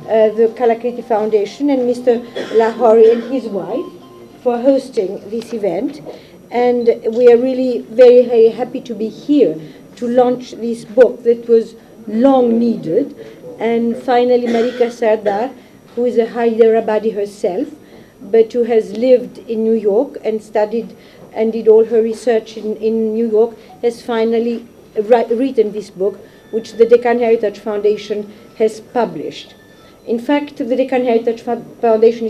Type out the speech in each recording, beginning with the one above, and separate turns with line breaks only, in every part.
the Kalakriti Foundation, and Mr. Lahori and his wife for hosting this event. And we are really very, very happy to be here to launch this book that was long needed. And finally, Marika Sardar, who is a Hyderabadi herself, but who has lived in New York and studied and did all her research in New York, has finally written this book, which the Deccan Heritage Foundation has published. In fact, the Deccan Heritage Foundation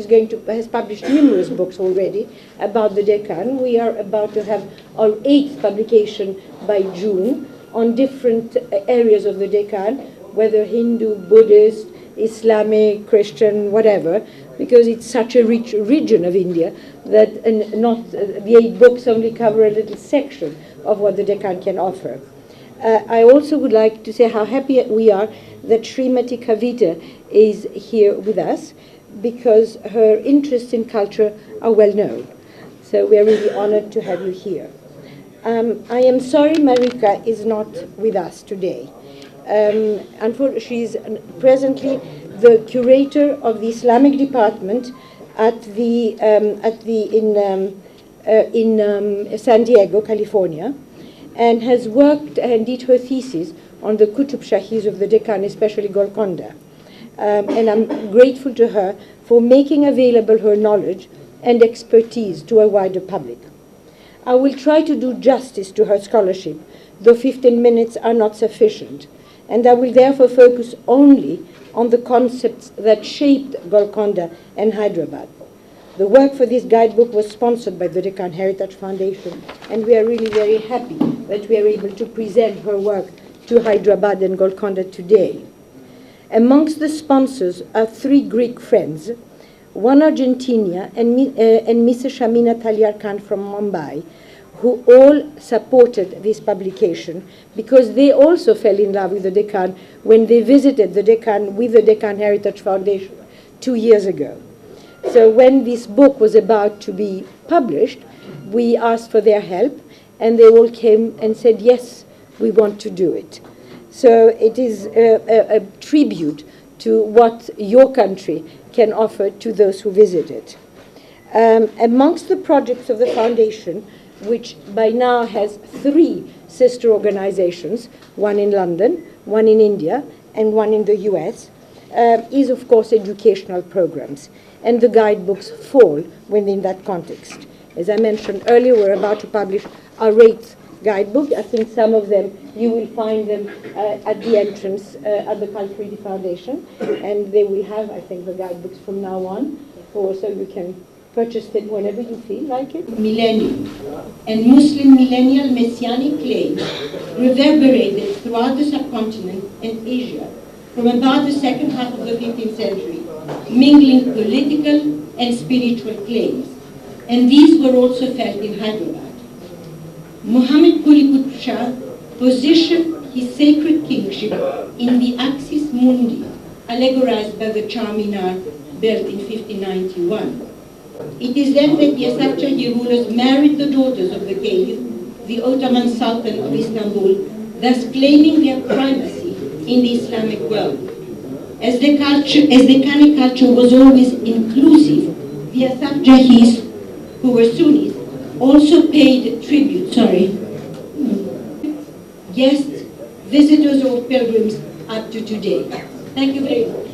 has published numerous books already about the Deccan. We are about to have our 8th publication by June on different areas of the Deccan, whether Hindu, Buddhist, Islamic, Christian, whatever, because it's such a rich region of India that the 8 books only cover a little section of what the Deccan can offer. I also would like to say how happy we are that Srimati Kavita is here with us, because her interests in culture are well known. So we are really honored to have you here. I am sorry Marika is not with us today. Unfortunately, she is presently the curator of the Islamic department in San Diego, California, and has worked and did her thesis on the Qutb Shahis of the Deccan, especially Golconda. And I'm grateful to her for making available her knowledge and expertise to a wider public. I will try to do justice to her scholarship, though 15 minutes are not sufficient, and I will therefore focus only on the concepts that shaped Golconda and Hyderabad. The work for this guidebook was sponsored by the Deccan Heritage Foundation, and we are really very happy that we are able to present her work to Hyderabad and Golconda today. Amongst the sponsors are 3 Greek friends, one Argentina and Mrs. Shamina Talyar Khan from Mumbai, who all supported this publication because they also fell in love with the Deccan when they visited the Deccan with the Deccan Heritage Foundation 2 years ago. So when this book was about to be published, we asked for their help, and they all came and said, yes, we want to do it. So it is a tribute to what your country can offer to those who visit it. Amongst the projects of the foundation, which by now has 3 sister organizations, one in London, one in India, and one in the US, is of course educational programs, and the guidebooks fall within that context. As I mentioned earlier, we're about to publish our 8th guidebook. I think some of them, you will find them at the entrance at the Kalakriti Foundation, and they will have, I think, the guidebooks from now on, so you can purchase them whenever you feel like it.
Millennium and Muslim millennial messianic claims reverberated throughout the subcontinent and Asia from about the second half of the 15th century, mingling political and spiritual claims, and these were also felt in Hyderabad. Muhammad Quli Qutb Shah positioned his sacred kingship in the Axis Mundi, allegorized by the Charminar built in 1591. It is then that the Asafjahi rulers married the daughters of the Caliph, the Ottoman Sultan of Istanbul, thus claiming their primacy in the Islamic world. As the Deccani culture was always inclusive, the Asafjahis, who were Sunnis, also paid tribute, guests, visitors or pilgrims up to today. Thank you very much.